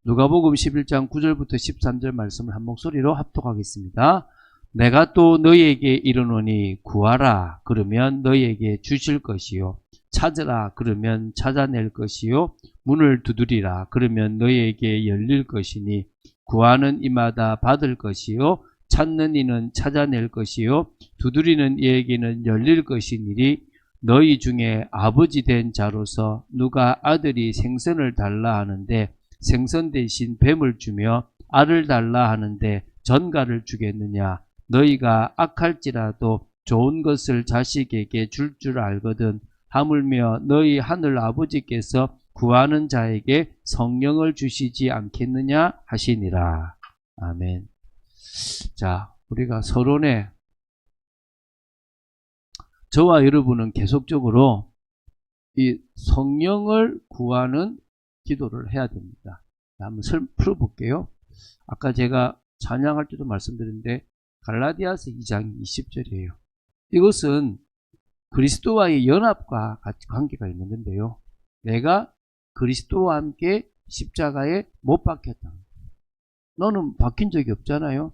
누가복음 11장 9절부터 13절 말씀을 한 목소리로 합독하겠습니다. 내가 또 너희에게 이르노니 구하라 그러면 너희에게 주실 것이요 찾으라 그러면 찾아낼 것이요 문을 두드리라 그러면 너희에게 열릴 것이니 구하는 이마다 받을 것이요 찾는 이는 찾아낼 것이요 두드리는 이에게는 열릴 것이니리. 너희 중에 아버지 된 자로서 누가 아들이 생선을 달라 하는데 생선 대신 뱀을 주며 알을 달라 하는데 전갈을 주겠느냐. 너희가 악할지라도 좋은 것을 자식에게 줄 줄 알거든 하물며 너희 하늘 아버지께서 구하는 자에게 성령을 주시지 않겠느냐 하시니라. 아멘. 자, 우리가 서론에 저와 여러분은 계속적으로 이 성령을 구하는 기도를 해야 됩니다. 한번 풀어볼게요. 아까 제가 찬양할 때도 말씀드렸는데 갈라디아서 2장 20절이에요. 이것은 그리스도와의 연합과 같이 관계가 있는 건데요. 내가 그리스도와 함께 십자가에 못 박혔다. 너는 박힌 적이 없잖아요.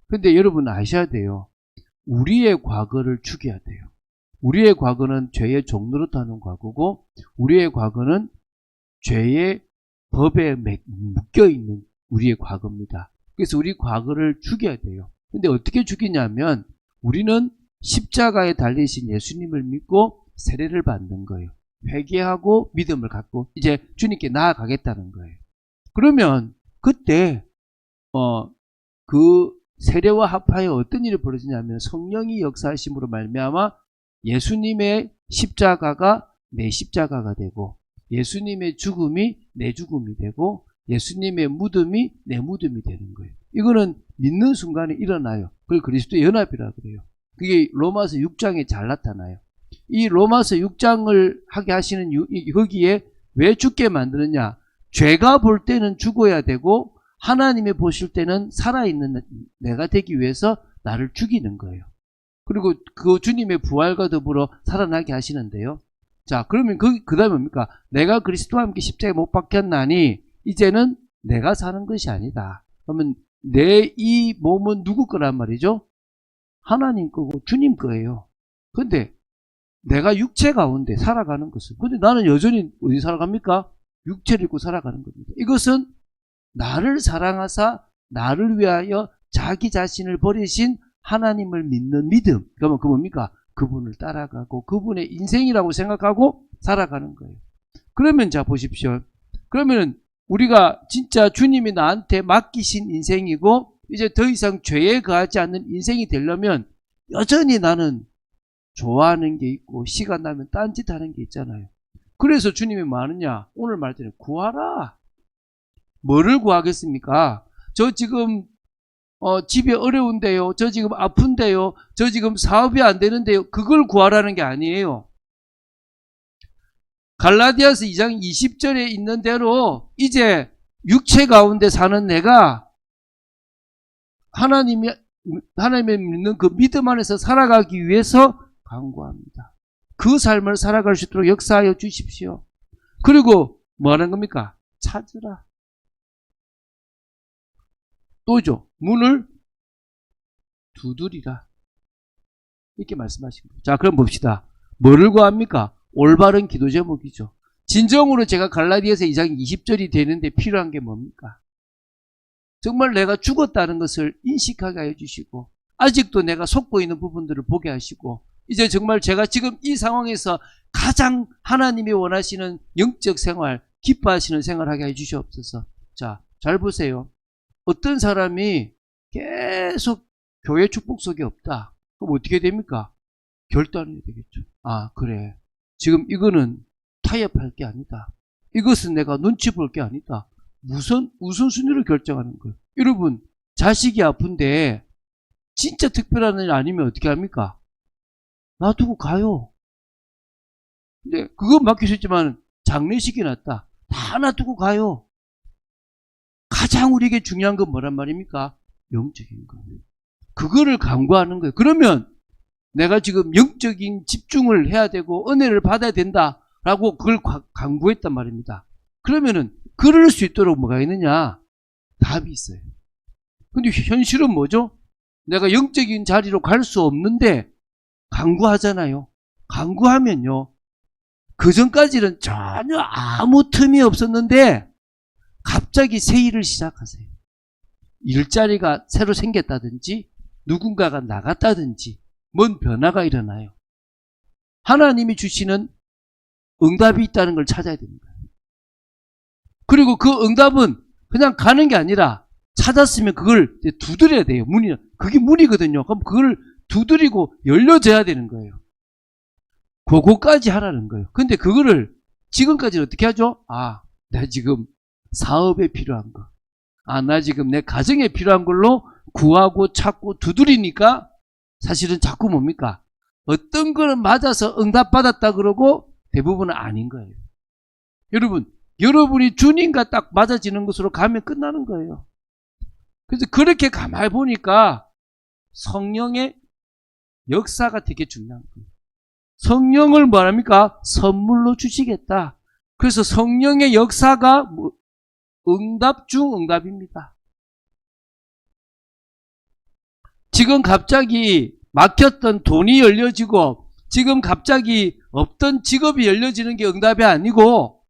근데 여러분 아셔야 돼요. 우리의 과거를 죽여야 돼요. 우리의 과거는 죄의 종노릇하는 과거고 우리의 과거는 죄의 법에 묶여있는 우리의 과거입니다. 그래서 우리 과거를 죽여야 돼요. 근데 어떻게 죽이냐면 우리는 십자가에 달리신 예수님을 믿고 세례를 받는 거예요. 회개하고 믿음을 갖고 이제 주님께 나아가겠다는 거예요. 그러면 그때 그 세례와 합하여 어떤 일이 벌어지냐면 성령이 역사하심으로 말미암아 예수님의 십자가가 내 십자가가 되고 예수님의 죽음이 내 죽음이 되고 예수님의 무덤이 내 무덤이 되는 거예요. 이거는 믿는 순간에 일어나요. 그걸 그리스도의 연합이라고 그래요. 그게 로마서 6장에 잘 나타나요. 이 로마서 6장을 하게 하시는 거기에 왜 죽게 만드느냐. 죄가 볼 때는 죽어야 되고 하나님이 보실 때는 살아있는 내가 되기 위해서 나를 죽이는 거예요. 그리고 그 주님의 부활과 더불어 살아나게 하시는데요. 자, 그러면 그 다음에 뭡니까? 내가 그리스도와 함께 십자가에 못 박혔나니 이제는 내가 사는 것이 아니다. 그러면 내 이 몸은 누구 거란 말이죠? 하나님 거고 주님 거예요. 근데 내가 육체 가운데 살아가는 것은, 근데 나는 여전히 어디 살아갑니까? 육체를 입고 살아가는 겁니다. 이것은 나를 사랑하사 나를 위하여 자기 자신을 버리신 하나님을 믿는 믿음. 그러면 그 뭡니까? 그분을 따라가고 그분의 인생이라고 생각하고 살아가는 거예요. 그러면 자 보십시오. 그러면은 우리가 진짜 주님이 나한테 맡기신 인생이고 이제 더 이상 죄에 거하지 않는 인생이 되려면 여전히 나는 좋아하는 게 있고 시간 나면 딴짓하는 게 있잖아요. 그래서 주님이 뭐 하느냐? 오늘 말대로 구하라. 뭐를 구하겠습니까? 저 지금 집이 어려운데요. 저 지금 아픈데요. 저 지금 사업이 안 되는데요. 그걸 구하라는 게 아니에요. 갈라디아서 2장 20절에 있는 대로 이제 육체 가운데 사는 내가 하나님을 믿는 그 믿음 안에서 살아가기 위해서 간구합니다. 그 삶을 살아갈 수 있도록 역사하여 주십시오. 그리고 뭐 하는 겁니까? 찾으라. 또죠. 문을 두드리라. 이렇게 말씀하신 거예요. 자, 그럼 봅시다. 뭐를 구합니까? 올바른 기도 제목이죠. 진정으로 제가 갈라디아서 2장 20절이 되는데 필요한 게 뭡니까? 정말 내가 죽었다는 것을 인식하게 해주시고 아직도 내가 속고 있는 부분들을 보게 하시고 이제 정말 제가 지금 이 상황에서 가장 하나님이 원하시는 영적 생활, 기뻐하시는 생활하게 해주시옵소서. 자, 잘 보세요. 어떤 사람이 계속 교회 축복 속에 없다. 그럼 어떻게 됩니까? 결단해야 되겠죠. 아, 그래. 지금 이거는 타협할 게 아니다. 이것은 내가 눈치 볼 게 아니다. 우선순위를 결정하는 거예요. 여러분, 자식이 아픈데 진짜 특별한 일 아니면 어떻게 합니까? 놔두고 가요. 근데 그거 맡길 수 있지만 장례식이 났다. 다 놔두고 가요. 가장 우리에게 중요한 건 뭐란 말입니까? 영적인 거예요. 그거를 간구하는 거예요. 그러면 내가 지금 영적인 집중을 해야 되고 은혜를 받아야 된다라고 그걸 간구했단 말입니다. 그러면은 그럴 수 있도록 뭐가 있느냐? 답이 있어요. 근데 현실은 뭐죠? 내가 영적인 자리로 갈 수 없는데 간구하잖아요. 간구하면요, 그 전까지는 전혀 아무 틈이 없었는데 갑자기 새 일을 시작하세요. 일자리가 새로 생겼다든지 누군가가 나갔다든지 뭔 변화가 일어나요. 하나님이 주시는 응답이 있다는 걸 찾아야 됩니다. 그리고 그 응답은 그냥 가는 게 아니라 찾았으면 그걸 두드려야 돼요. 그게 문이거든요. 그럼 그걸 두드리고 열려져야 되는 거예요. 그거까지 하라는 거예요. 근데 그거를 지금까지는 어떻게 하죠? 나 지금 사업에 필요한 거. 나 지금 내 가정에 필요한 걸로 구하고 찾고 두드리니까 사실은 자꾸 뭡니까? 어떤 거는 맞아서 응답받았다 그러고 대부분은 아닌 거예요. 여러분이 주님과 딱 맞아지는 것으로 가면 끝나는 거예요. 그래서 그렇게 가만히 보니까 성령의 역사가 되게 중요한 거예요. 성령을 뭐합니까? 선물로 주시겠다. 그래서 성령의 역사가 응답 중 응답입니다. 지금 갑자기 막혔던 돈이 열려지고 지금 갑자기 없던 직업이 열려지는 게 응답이 아니고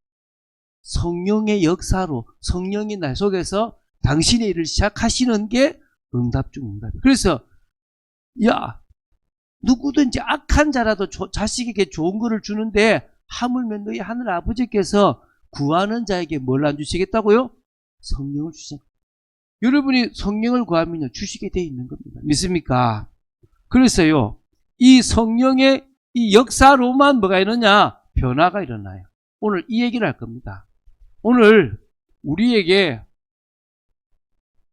성령의 역사로 성령이 날 속에서 당신의 일을 시작하시는 게 응답 중 응답이에요. 그래서 누구든지 악한 자라도 자식에게 좋은 거를 주는데 하물며 너희 하늘 아버지께서 구하는 자에게 뭘 안 주시겠다고요? 성령을 주시겠다. 여러분이 성령을 구하면 주시게 돼 있는 겁니다. 믿습니까? 그래서요, 이 성령의 이 역사로만 뭐가 일어나냐? 변화가 일어나요. 오늘 이 얘기를 할 겁니다. 오늘 우리에게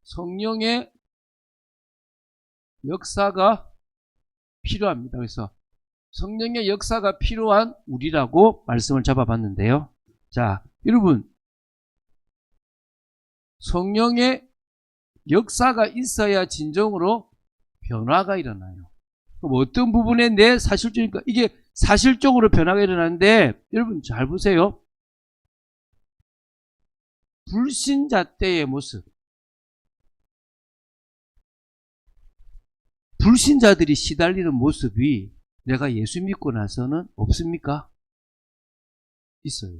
성령의 역사가 필요합니다. 그래서 성령의 역사가 필요한 우리라고 말씀을 잡아봤는데요. 자, 여러분, 성령의 역사가 있어야 진정으로 변화가 일어나요. 그럼 어떤 부분에 내 사실적이니까 이게 사실적으로 변화가 일어나는데 여러분 잘 보세요. 불신자 때의 모습. 불신자들이 시달리는 모습이 내가 예수 믿고 나서는 없습니까? 있어요.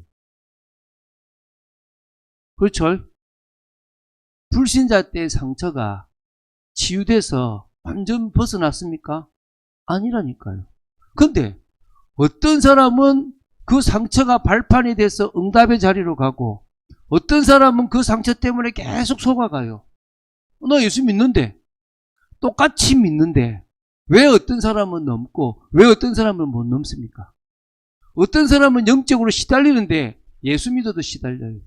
그렇죠? 불신자 때의 상처가 치유돼서 완전 벗어났습니까? 아니라니까요. 근데 어떤 사람은 그 상처가 발판이 돼서 응답의 자리로 가고 어떤 사람은 그 상처 때문에 계속 속아가요. 나 예수 믿는데, 똑같이 믿는데 왜 어떤 사람은 넘고 왜 어떤 사람은 못 넘습니까? 어떤 사람은 영적으로 시달리는데 예수 믿어도 시달려요.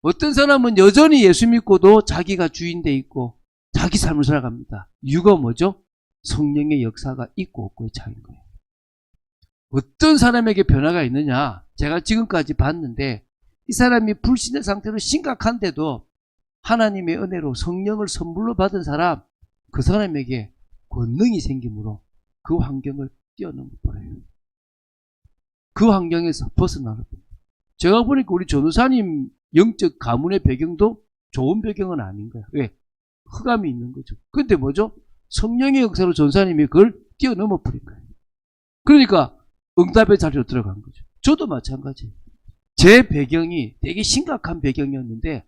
어떤 사람은 여전히 예수 믿고도 자기가 주인돼 있고 자기 삶을 살아갑니다. 이유가 뭐죠? 성령의 역사가 있고 없고의 차이인 거예요. 어떤 사람에게 변화가 있느냐? 제가 지금까지 봤는데 이 사람이 불신의 상태로 심각한데도 하나님의 은혜로 성령을 선물로 받은 사람, 그 사람에게 권능이 생기므로 그 환경을 뛰어넘어버려요. 그 환경에서 벗어나거든요. 제가 보니까 우리 전우사님 영적 가문의 배경도 좋은 배경은 아닌 거예요. 왜? 흑암이 있는 거죠. 근데 뭐죠? 성령의 역사로 전사님이 그걸 뛰어넘어 버린 거예요. 그러니까 응답의 자리로 들어간 거죠. 저도 마찬가지예요. 제 배경이 되게 심각한 배경이었는데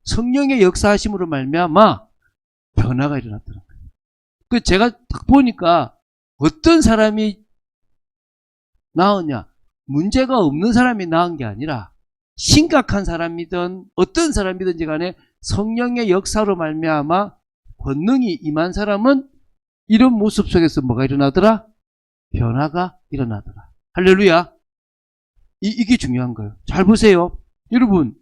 성령의 역사하심으로 말미암아 변화가 일어났더라고요. 그 제가 딱 보니까 어떤 사람이 나으냐, 문제가 없는 사람이 나은 게 아니라 심각한 사람이든 어떤 사람이든지 간에 성령의 역사로 말미암아 권능이 임한 사람은 이런 모습 속에서 뭐가 일어나더라? 변화가 일어나더라. 할렐루야. 이게 중요한 거예요. 잘 보세요. 여러분,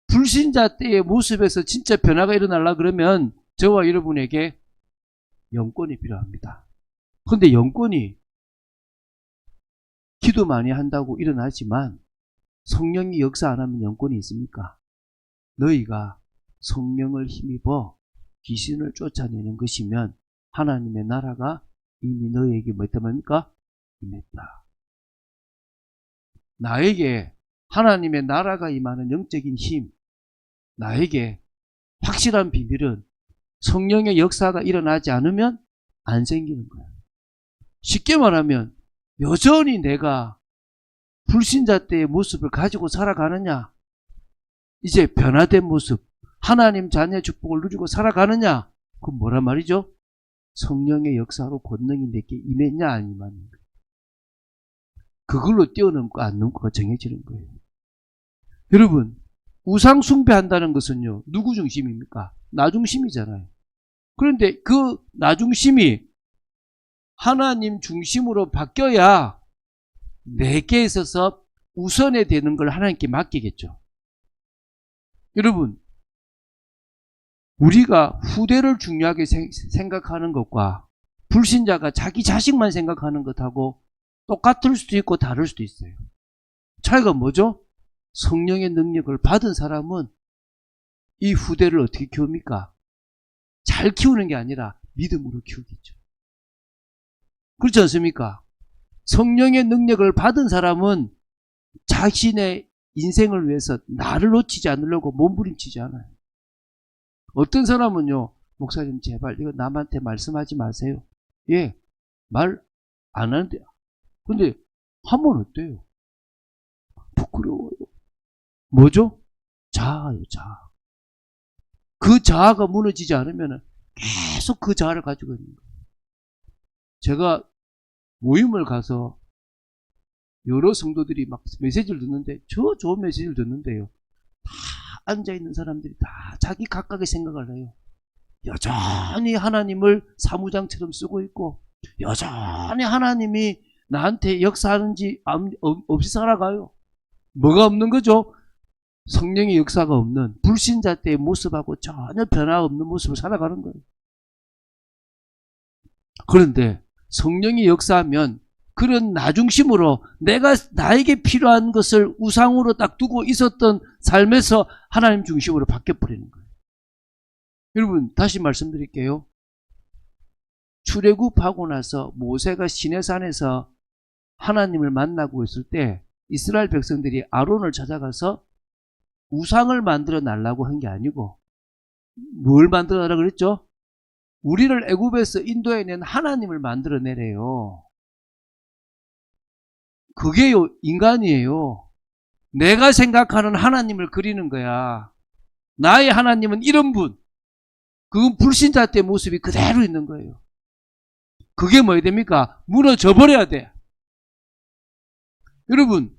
불신자 때의 모습에서 진짜 변화가 일어나려 그러면 저와 여러분에게 영권이 필요합니다. 그런데 영권이 기도 많이 한다고 일어나지만 성령이 역사 안 하면 영권이 있습니까? 너희가 성령을 힘입어 귀신을 쫓아내는 것이면 하나님의 나라가 이미 너희에게 뭐 했단 말입니까? 임했다. 나에게 하나님의 나라가 임하는 영적인 힘, 나에게 확실한 비밀은 성령의 역사가 일어나지 않으면 안 생기는 거야. 쉽게 말하면 여전히 내가 불신자 때의 모습을 가지고 살아가느냐, 이제 변화된 모습, 하나님 자녀의 축복을 누리고 살아가느냐, 그건 뭐란 말이죠? 성령의 역사로 권능이 내게 임했냐 안 임했냐, 그걸로 뛰어넘고 안 넘고가 정해지는 거예요. 여러분, 우상 숭배한다는 것은요, 누구 중심입니까? 나 중심이잖아요. 그런데 그 나 중심이 하나님 중심으로 바뀌어야 내게 있어서 우선에 되는 걸 하나님께 맡기겠죠. 여러분, 우리가 후대를 중요하게 생각하는 것과 불신자가 자기 자식만 생각하는 것하고 똑같을 수도 있고 다를 수도 있어요. 차이가 뭐죠? 성령의 능력을 받은 사람은 이 후대를 어떻게 키웁니까? 잘 키우는 게 아니라 믿음으로 키우겠죠. 그렇지 않습니까? 성령의 능력을 받은 사람은 자신의 인생을 위해서 나를 놓치지 않으려고 몸부림치지 않아요. 어떤 사람은요, 목사님 제발 이거 남한테 말씀하지 마세요. 예, 말 안 하는데. 근데 하면 어때요? 부끄러워요. 뭐죠? 자아요, 자아. 그 자아가 무너지지 않으면 계속 그 자아를 가지고 있는 거예요. 제가 모임을 가서 여러 성도들이 막 메시지를 듣는데, 저 좋은 메시지를 듣는데요, 다 앉아있는 사람들이 다 자기 각각의 생각을 해요. 여전히 하나님을 사무장처럼 쓰고 있고, 여전히 하나님이 나한테 역사하는지 없이 살아가요. 뭐가 없는 거죠? 성령의 역사가 없는 불신자 때의 모습하고 전혀 변화 없는 모습을 살아가는 거예요. 그런데 성령이 역사하면 그런 나 중심으로 내가 나에게 필요한 것을 우상으로 딱 두고 있었던 삶에서 하나님 중심으로 바뀌어버리는 거예요. 여러분, 다시 말씀드릴게요. 출애굽하고 나서 모세가 시내산에서 하나님을 만나고 있을 때 이스라엘 백성들이 아론을 찾아가서 우상을 만들어 달라고 한 게 아니고 뭘 만들어 달라고 그랬죠? 우리를 애굽에서 인도해낸 하나님을 만들어 내래요. 그게 인간이에요. 내가 생각하는 하나님을 그리는 거야. 나의 하나님은 이런 분. 그건 불신자 때의 모습이 그대로 있는 거예요. 그게 뭐야 됩니까? 무너져 버려야 돼. 여러분,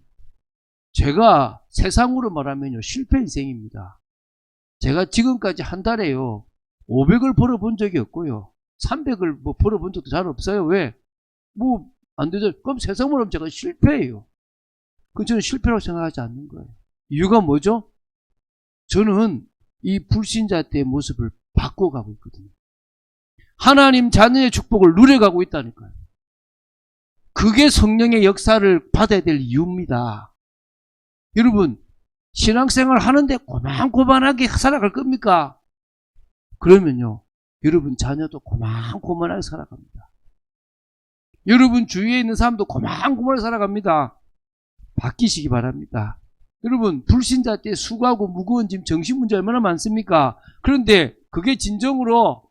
제가 세상으로 말하면요, 실패 인생입니다. 제가 지금까지 한 달에요, 500을 벌어본 적이 없고요, 300을 벌어본 적도 잘 없어요. 왜? 안 되죠. 그럼 세상으로 하면 제가 실패예요. 그건 저는 실패라고 생각하지 않는 거예요. 이유가 뭐죠? 저는 이 불신자 때의 모습을 바꿔가고 있거든요. 하나님 자녀의 축복을 누려가고 있다니까요. 그게 성령의 역사를 받아야 될 이유입니다. 여러분, 신앙생활 하는데 고만고만하게 살아갈 겁니까? 그러면요, 여러분 자녀도 고만고만하게 살아갑니다. 여러분 주위에 있는 사람도 고만고만하게 살아갑니다. 바뀌시기 바랍니다. 여러분, 불신자 때 수고하고 무거운 짐, 정신 문제 얼마나 많습니까? 그런데 그게 진정으로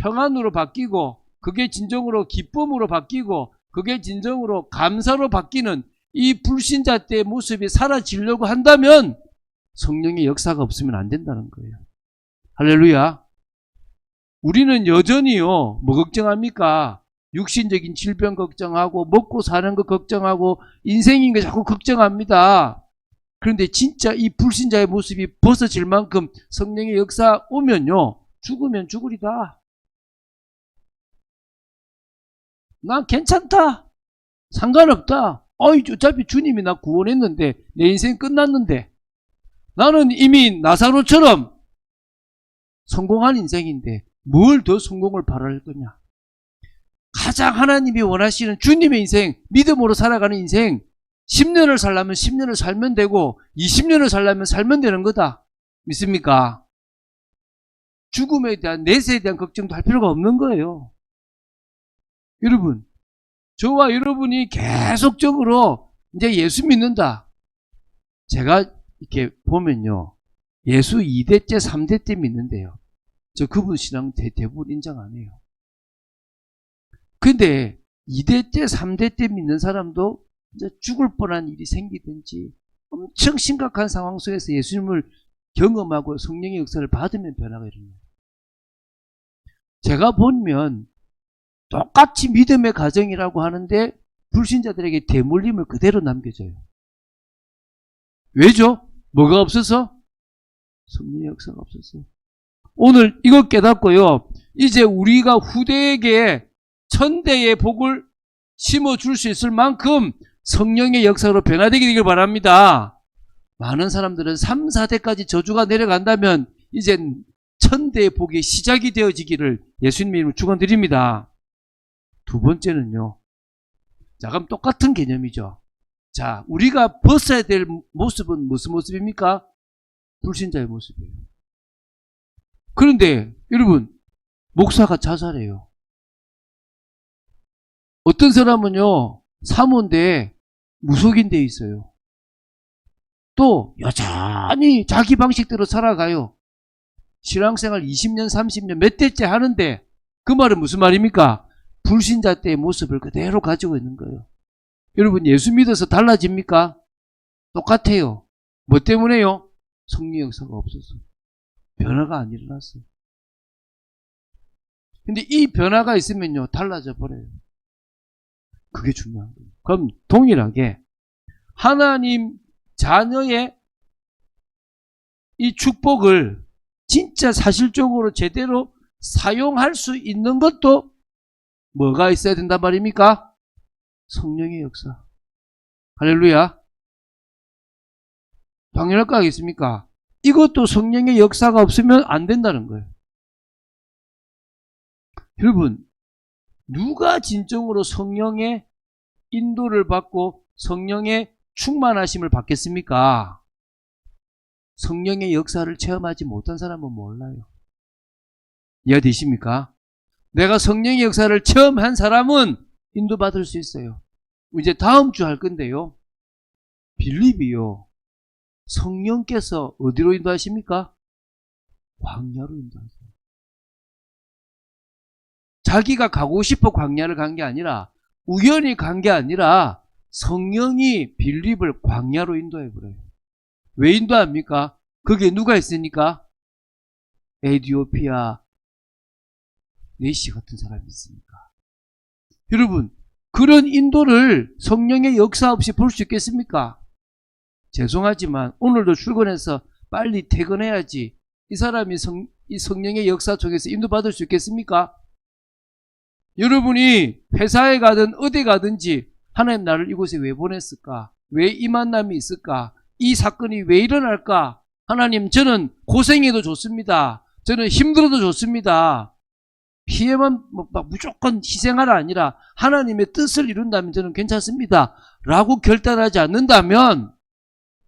평안으로 바뀌고, 그게 진정으로 기쁨으로 바뀌고, 그게 진정으로 감사로 바뀌는 이 불신자 때의 모습이 사라지려고 한다면 성령의 역사가 없으면 안 된다는 거예요. 할렐루야. 우리는 여전히요, 뭐 걱정합니까? 육신적인 질병 걱정하고, 먹고 사는 거 걱정하고, 인생인 거 자꾸 걱정합니다. 그런데 진짜 이 불신자의 모습이 벗어질 만큼 성령의 역사 오면요, 죽으면 죽으리다. 난 괜찮다. 상관없다. 어차피 주님이 나 구원했는데, 내 인생 끝났는데, 나는 이미 나사로처럼 성공한 인생인데 뭘 더 성공을 바랄 거냐. 가장 하나님이 원하시는 주님의 인생, 믿음으로 살아가는 인생, 10년을 살려면 10년을 살면 되고 20년을 살려면 살면 되는 거다. 믿습니까? 죽음에 대한, 내세에 대한 걱정도 할 필요가 없는 거예요. 여러분, 저와 여러분이 계속적으로 이제 예수 믿는다, 제가 이렇게 보면요. 예수 2대째, 3대째 믿는데요. 저 그분 신앙 대부분 인정 안 해요. 근데 2대째, 3대째 믿는 사람도 이제 죽을 뻔한 일이 생기든지 엄청 심각한 상황 속에서 예수님을 경험하고 성령의 역사를 받으면 변화가 일어나요. 제가 보면 똑같이 믿음의 가정이라고 하는데 불신자들에게 대물림을 그대로 남겨줘요. 왜죠? 뭐가 없어서? 성령의 역사가 없었어요. 오늘 이거 깨닫고요. 이제 우리가 후대에게 천대의 복을 심어줄 수 있을 만큼 성령의 역사로 변화되게 되길 바랍니다. 많은 사람들은 3, 4대까지 저주가 내려간다면 이젠 천대의 복이 시작이 되어지기를 예수님의 이름으로 축원드립니다. 두 번째는요. 자, 그럼 똑같은 개념이죠. 자, 우리가 벗어야 될 모습은 무슨 모습입니까? 불신자의 모습이에요. 그런데 여러분, 목사가 자살해요. 어떤 사람은요, 사모인데 무속인 데 있어요. 또 여전히 자기 방식대로 살아가요. 신앙생활 20년, 30년 몇 대째 하는데 그 말은 무슨 말입니까? 불신자 때의 모습을 그대로 가지고 있는 거예요. 여러분, 예수 믿어서 달라집니까? 똑같아요. 뭐 때문에요? 성령 역사가 없어서. 변화가 안 일어났어요. 근데 이 변화가 있으면요, 달라져 버려요. 그게 중요한 거예요. 그럼 동일하게 하나님 자녀의 이 축복을 진짜 사실적으로 제대로 사용할 수 있는 것도 뭐가 있어야 된단 말입니까? 성령의 역사. 할렐루야. 당연할 거 아니겠습니까? 이것도 성령의 역사가 없으면 안 된다는 거예요. 여러분, 누가 진정으로 성령의 인도를 받고 성령의 충만하심을 받겠습니까? 성령의 역사를 체험하지 못한 사람은 몰라요. 이해되십니까? 내가 성령의 역사를 체험한 사람은 인도받을 수 있어요. 이제 다음 주 할 건데요. 빌립이요. 성령께서 어디로 인도하십니까? 광야로 인도하세요. 자기가 가고 싶어 광야를 간 게 아니라 우연히 간 게 아니라 성령이 빌립을 광야로 인도해버려요. 왜 인도합니까? 거기에 누가 있으니까? 에디오피아 네시 같은 사람이 있으니까. 여러분, 그런 인도를 성령의 역사 없이 볼 수 있겠습니까? 죄송하지만 오늘도 출근해서 빨리 퇴근해야지 이 사람이 이 성령의 역사 속에서 인도받을 수 있겠습니까? 여러분이 회사에 가든 어디 가든지 하나님 나를 이곳에 왜 보냈을까? 왜 이 만남이 있을까? 이 사건이 왜 일어날까? 하나님, 저는 고생해도 좋습니다. 저는 힘들어도 좋습니다. 피해만 막 무조건 희생하라 아니라 하나님의 뜻을 이룬다면 저는 괜찮습니다. 라고 결단하지 않는다면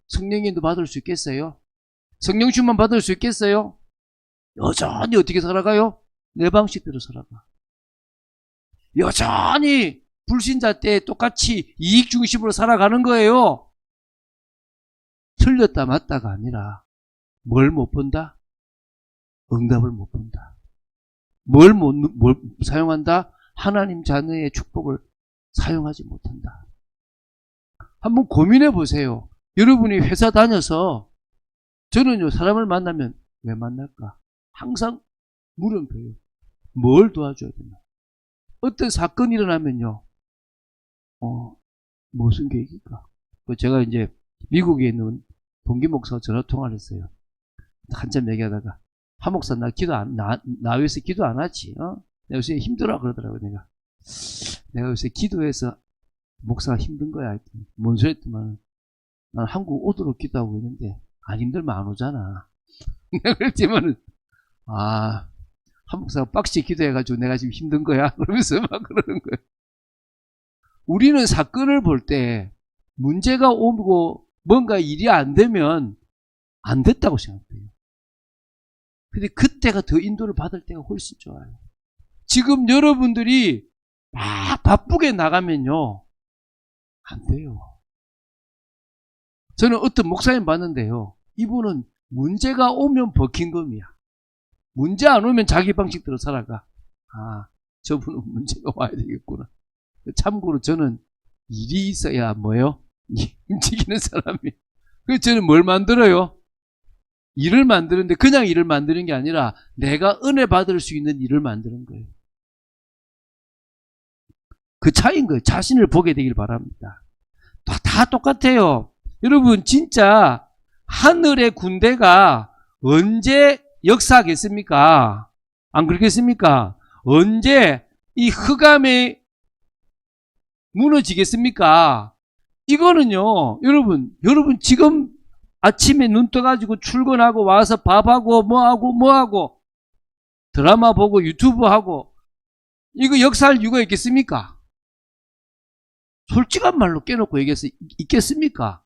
성령의 인도 받을 수 있겠어요? 성령 충만 받을 수 있겠어요? 여전히 어떻게 살아가요? 내 방식대로 살아가. 여전히 불신자 때 똑같이 이익 중심으로 살아가는 거예요. 틀렸다 맞다가 아니라 뭘 못 본다? 응답을 못 본다. 뭘 사용한다? 하나님 자녀의 축복을 사용하지 못한다. 한번 고민해 보세요. 여러분이 회사 다녀서 저는요, 사람을 만나면 왜 만날까? 항상 물음표예요. 뭘 도와줘야 되나? 어떤 사건이 일어나면요, 무슨 계획일까? 제가 이제 미국에 있는 동기 목사와 전화 통화를 했어요. 한참 얘기하다가, 한 목사, 나 위해서 기도 안 하지, 내가 요새 힘들어, 그러더라고요, 내가 요새 기도해서 목사가 힘든 거야. 뭔 소리 했더만, 난 한국 오도록 기도하고 있는데, 안 힘들면 안 오잖아. 내가 그랬지만은, 한 목사가 빡시 기도해가지고 내가 지금 힘든 거야. 그러면서 막 그러는 거예요. 우리는 사건을 볼 때 문제가 오고 뭔가 일이 안 되면 안 됐다고 생각해요. 근데 그때가 더 인도를 받을 때가 훨씬 좋아요. 지금 여러분들이 막 바쁘게 나가면요, 안 돼요. 저는 어떤 목사님 봤는데요. 이분은 문제가 오면 버킹검이야. 문제 안 오면 자기 방식대로 살아가. 아, 저분은 문제가 와야 되겠구나. 참고로 저는 일이 있어야 뭐요? 움직이는 사람이. 그래서 저는 뭘 만들어요? 일을 만드는데 그냥 일을 만드는 게 아니라 내가 은혜 받을 수 있는 일을 만드는 거예요. 그 차이인 거예요. 자신을 보게 되길 바랍니다. 다 똑같아요. 여러분 진짜 하늘의 군대가 언제 역사하겠습니까? 안 그렇겠습니까? 언제 이 흑암에 무너지겠습니까? 이거는요, 여러분 지금 아침에 눈 떠가지고 출근하고 와서 밥하고 뭐하고 드라마 보고 유튜브 하고 이거 역사할 이유가 있겠습니까? 솔직한 말로 깨놓고 얘기해서 있겠습니까?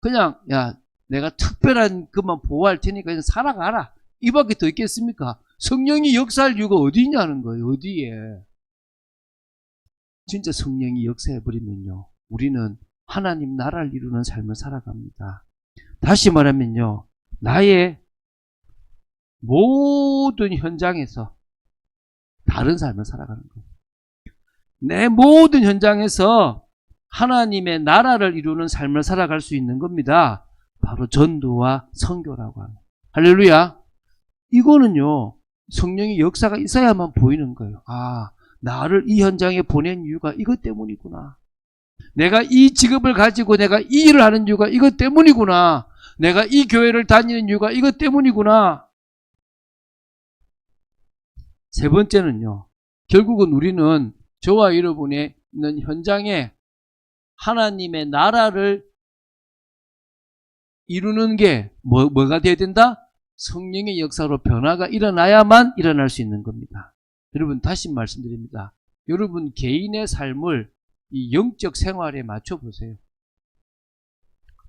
그냥 야 내가 특별한 것만 보호할 테니까 그냥 살아가라. 이밖에 더 있겠습니까? 성령이 역사할 이유가 어디 있냐는 거예요. 어디에? 진짜 성령이 역사해버리면요. 우리는 하나님 나라를 이루는 삶을 살아갑니다. 다시 말하면요. 나의 모든 현장에서 다른 삶을 살아가는 거예요. 내 모든 현장에서 하나님의 나라를 이루는 삶을 살아갈 수 있는 겁니다. 바로 전도와 선교라고 하는. 할렐루야. 이거는요. 성령의 역사가 있어야만 보이는 거예요. 아, 나를 이 현장에 보낸 이유가 이것 때문이구나. 내가 이 직업을 가지고 내가 이 일을 하는 이유가 이것 때문이구나. 내가 이 교회를 다니는 이유가 이것 때문이구나. 세 번째는요. 결국은 우리는 저와 여러분의 있는 현장에 하나님의 나라를 이루는 게 뭐가 되어야 된다? 성령의 역사로 변화가 일어나야만 일어날 수 있는 겁니다. 여러분 다시 말씀드립니다. 여러분 개인의 삶을 이 영적 생활에 맞춰보세요.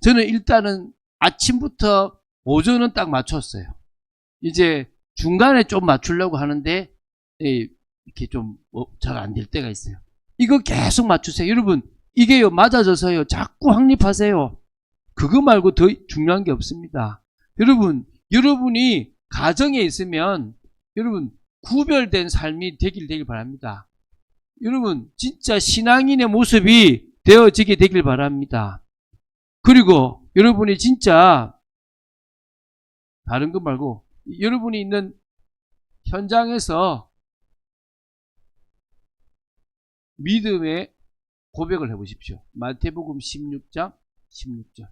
저는 일단은 아침부터 오전은 딱 맞췄어요. 이제 중간에 좀 맞추려고 하는데 이렇게 좀 잘 안 될 때가 있어요. 이거 계속 맞추세요. 여러분 이게요 맞아져서요 자꾸 확립하세요. 그거 말고 더 중요한 게 없습니다. 여러분이 가정에 있으면 여러분 구별된 삶이 되길 바랍니다. 여러분 진짜 신앙인의 모습이 되어지게 되길 바랍니다. 그리고 여러분이 진짜 다른 거 말고 여러분이 있는 현장에서 믿음의 고백을 해보십시오. 마태복음 16장 16절.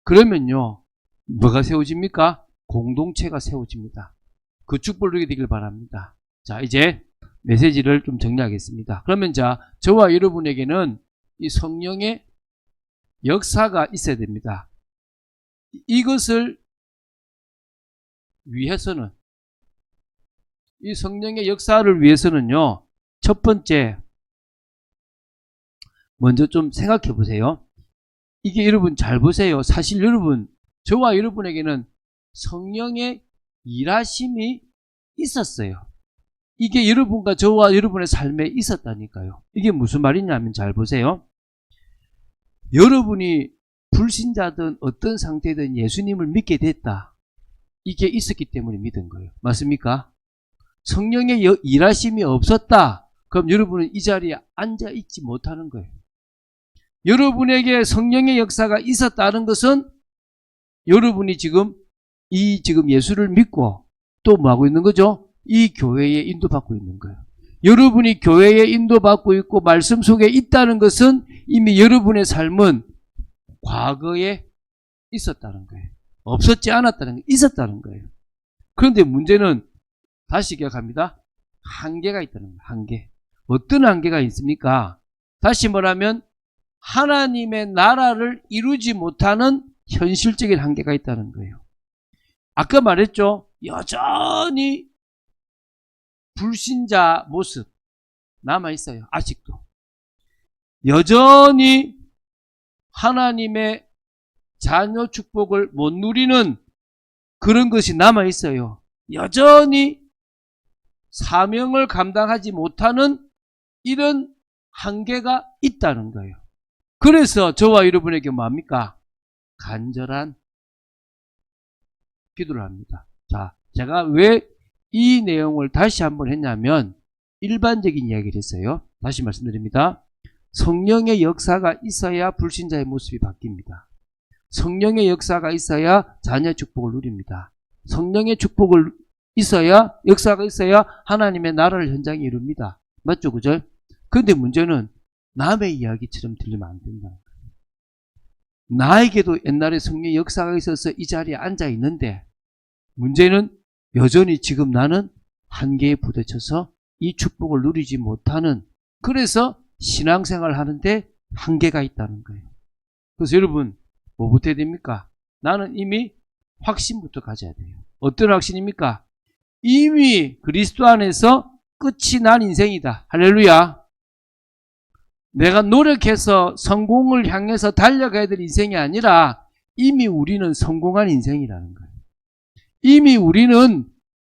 그러면요 뭐가 세워집니까? 공동체가 세워집니다. 그 축복을 누리게 되길 바랍니다. 자 이제 메시지를 좀 정리하겠습니다. 그러면 자 저와 여러분에게는 이 성령의 역사가 있어야 됩니다. 이것을 위해서는 이 성령의 역사를 위해서는요 첫 번째 먼저 좀 생각해 보세요. 이게 여러분 잘 보세요. 사실 여러분 저와 여러분에게는 성령의 일하심이 있었어요. 이게 여러분과 저와 여러분의 삶에 있었다니까요. 이게 무슨 말이냐면 잘 보세요. 여러분이 불신자든 어떤 상태든 예수님을 믿게 됐다. 이게 있었기 때문에 믿은 거예요. 맞습니까? 성령의 일하심이 없었다. 그럼 여러분은 이 자리에 앉아 있지 못하는 거예요. 여러분에게 성령의 역사가 있었다는 것은 여러분이 지금 예수를 믿고 또 뭐 하고 있는 거죠? 이 교회에 인도받고 있는 거예요. 여러분이 교회에 인도받고 있고 말씀 속에 있다는 것은 이미 여러분의 삶은 과거에 있었다는 거예요. 없었지 않았다는 게 있었다는 거예요. 그런데 문제는 다시 기억합니다. 한계가 있다는 거예요. 한계. 어떤 한계가 있습니까? 다시 말하면 하나님의 나라를 이루지 못하는 현실적인 한계가 있다는 거예요. 아까 말했죠. 여전히 불신자 모습 남아있어요. 아직도. 여전히 하나님의 자녀 축복을 못 누리는 그런 것이 남아있어요. 여전히 사명을 감당하지 못하는 이런 한계가 있다는 거예요. 그래서 저와 여러분에게 뭡니까? 간절한 기도를 합니다. 자, 제가 왜 이 내용을 다시 한번 했냐면 일반적인 이야기를 했어요. 다시 말씀드립니다. 성령의 역사가 있어야 불신자의 모습이 바뀝니다. 성령의 역사가 있어야 자녀의 축복을 누립니다. 성령의 축복을 있어야, 역사가 있어야 하나님의 나라를 현장에 이룹니다. 맞죠? 그죠? 근데 문제는 남의 이야기처럼 들리면 안 된다는 거예요. 나에게도 옛날에 성령의 역사가 있어서 이 자리에 앉아 있는데 문제는 여전히 지금 나는 한계에 부딪혀서 이 축복을 누리지 못하는, 그래서 신앙생활을 하는데 한계가 있다는 거예요. 그래서 여러분 뭐부터 해야 됩니까? 나는 이미 확신부터 가져야 돼요. 어떤 확신입니까? 이미 그리스도 안에서 끝이 난 인생이다. 할렐루야. 내가 노력해서 성공을 향해서 달려가야 될 인생이 아니라 이미 우리는 성공한 인생이라는 거예요. 이미 우리는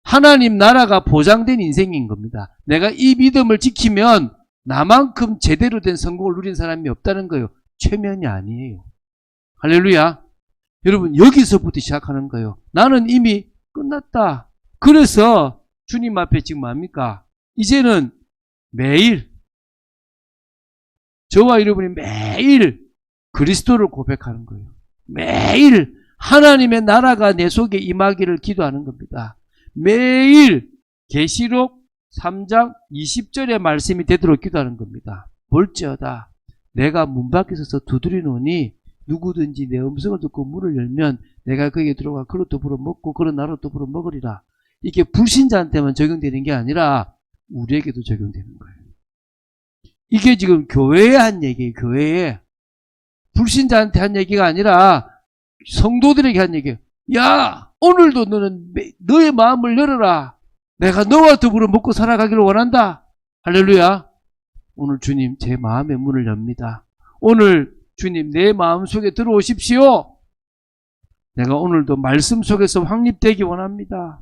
하나님 나라가 보장된 인생인 겁니다. 내가 이 믿음을 지키면 나만큼 제대로 된 성공을 누린 사람이 없다는 거예요. 최면이 아니에요. 할렐루야. 여러분 여기서부터 시작하는 거예요. 나는 이미 끝났다. 그래서 주님 앞에 지금 뭡니까? 이제는 매일 저와 여러분이 매일 그리스도를 고백하는 거예요. 매일 하나님의 나라가 내 속에 임하기를 기도하는 겁니다. 매일 계시록 3장 20절의 말씀이 되도록 기도하는 겁니다. 볼지어다 내가 문 밖에 서서 두드리노니 누구든지 내 음성을 듣고 문을 열면 내가 거기에 들어가 그로 더불어 먹고 그로 나로 더불어 먹으리라. 이게 불신자한테만 적용되는 게 아니라 우리에게도 적용되는 거예요. 이게 지금 교회에 한 얘기예요. 교회에. 불신자한테 한 얘기가 아니라 성도들에게 한 얘기예요. 야, 오늘도 너는 너의 마음을 열어라. 내가 너와 더불어 먹고 살아가기를 원한다. 할렐루야. 오늘 주님 제 마음의 문을 엽니다. 오늘 주님 내 마음 속에 들어오십시오. 내가 오늘도 말씀 속에서 확립되기 원합니다.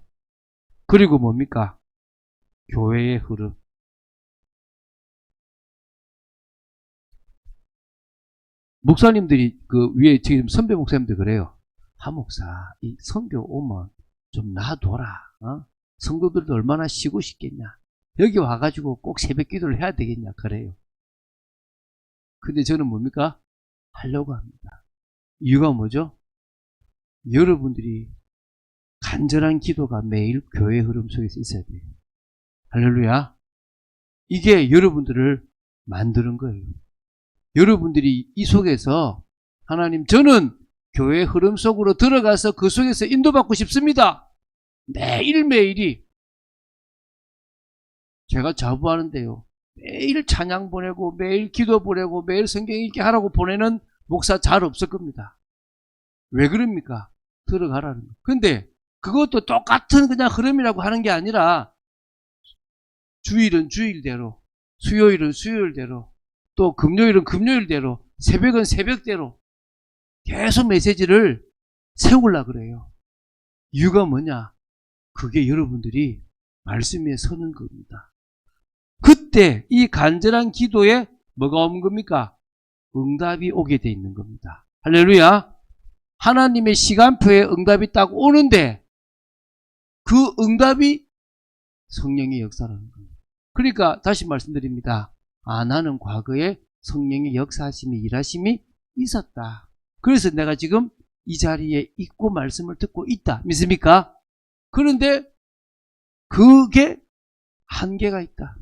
그리고 뭡니까? 교회의 흐름. 목사님들이 그 위에 지금 선배 목사님들 그래요. 하 목사, 이 선교 오면 좀 놔둬라. 성도들도 얼마나 쉬고 싶겠냐. 여기 와가지고 꼭 새벽 기도를 해야 되겠냐. 그래요. 근데 저는 뭡니까? 하려고 합니다. 이유가 뭐죠? 여러분들이 간절한 기도가 매일 교회 흐름 속에서 있어야 돼요. 할렐루야. 이게 여러분들을 만드는 거예요. 여러분들이 이 속에서 하나님 저는 교회 흐름 속으로 들어가서 그 속에서 인도받고 싶습니다. 매일매일이 제가 자부하는데요. 매일 찬양 보내고 매일 기도 보내고 매일 성경 읽기 하라고 보내는 목사 잘 없을 겁니다. 왜 그럽니까? 들어가라는 거. 근데 그것도 똑같은 그냥 흐름이라고 하는 게 아니라 주일은 주일대로, 수요일은 수요일대로, 또 금요일은 금요일대로, 새벽은 새벽대로 계속 메시지를 세우려고 그래요. 이유가 뭐냐? 그게 여러분들이 말씀 위에 서는 겁니다. 그때 이 간절한 기도에 뭐가 오는 겁니까? 응답이 오게 돼 있는 겁니다. 할렐루야. 하나님의 시간표에 응답이 딱 오는데 그 응답이 성령의 역사라는 겁니다. 그러니까 다시 말씀드립니다. 나는 과거에 성령의 역사하심이 일하심이 있었다. 그래서 내가 지금 이 자리에 있고 말씀을 듣고 있다. 믿습니까? 그런데 그게 한계가 있다.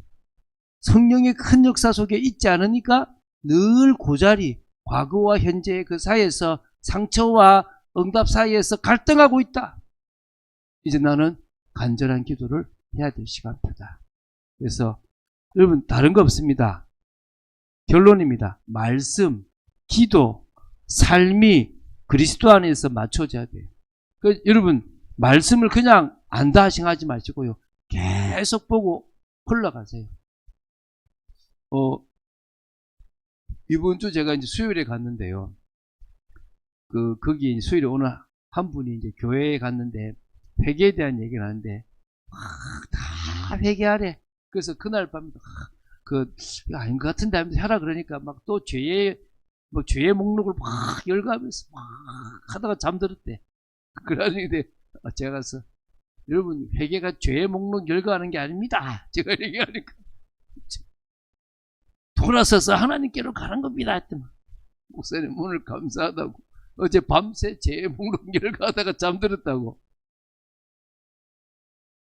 성령의 큰 역사 속에 있지 않으니까 늘 그 자리, 과거와 현재의 그 사이에서 상처와 응답 사이에서 갈등하고 있다. 이제 나는 간절한 기도를 해야 될 시간표다. 그래서 여러분 다른 거 없습니다. 결론입니다. 말씀, 기도, 삶이 그리스도 안에서 맞춰져야 돼요. 여러분 말씀을 그냥 안다 생각하지 마시고요. 계속 보고 흘러가세요. 이번 주 제가 이제 수요일에 갔는데요. 거기 수요일에 오늘 한 분이 이제 교회에 갔는데 회개에 대한 얘기를 하는데 다 회개하래. 그래서 그날 밤 아닌 것 같은데 하면서 하라 그러니까 막 또 죄에 뭐 죄의 목록을 막 열거하면서 막 하다가 잠들었대. 그러는데 제가 가서 여러분 회개가 죄의 목록 열거하는 게 아닙니다. 제가 얘기하니까 돌아서서 하나님께로 가는 겁니다. 했더만 목사님 오늘 감사하다고 어제 밤새 죄의 목록 열거하다가 잠들었다고.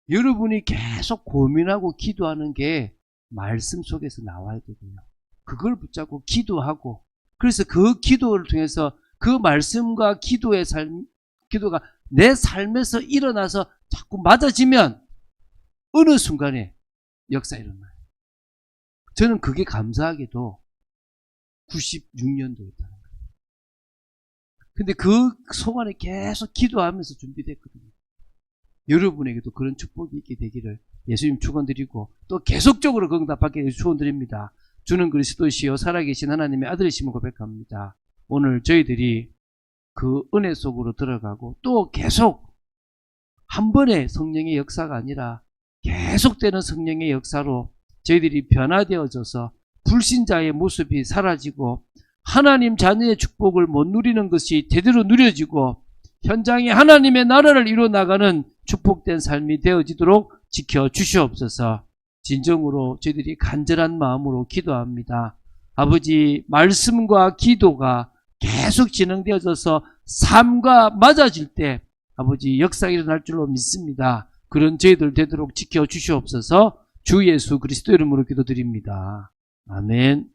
여러분이 계속 고민하고 기도하는 게 말씀 속에서 나와야 되고요. 그걸 붙잡고 기도하고 그래서 그 기도를 통해서 그 말씀과 기도의 기도가 내 삶에서 일어나서 자꾸 맞아지면 어느 순간에 역사 일어나요. 저는 그게 감사하게도 96년도였다는 거예요. 근데 그 소관에 계속 기도하면서 준비됐거든요. 여러분에게도 그런 축복이 있게 되기를 예수님 축원드리고 또 계속적으로 응답받게 축원드립니다. 주는 그리스도시요 살아계신 하나님의 아들이심을 고백합니다. 오늘 저희들이 그 은혜 속으로 들어가고 또 계속 한 번의 성령의 역사가 아니라 계속되는 성령의 역사로 저희들이 변화되어져서 불신자의 모습이 사라지고 하나님 자녀의 축복을 못 누리는 것이 제대로 누려지고 현장에 하나님의 나라를 이루어 나가는 축복된 삶이 되어지도록 지켜주시옵소서. 진정으로 저희들이 간절한 마음으로 기도합니다. 아버지, 말씀과 기도가 계속 진행되어져서 삶과 맞아질 때 아버지 역사가 일어날 줄로 믿습니다. 그런 저희들 되도록 지켜주시옵소서. 주 예수 그리스도 이름으로 기도드립니다. 아멘.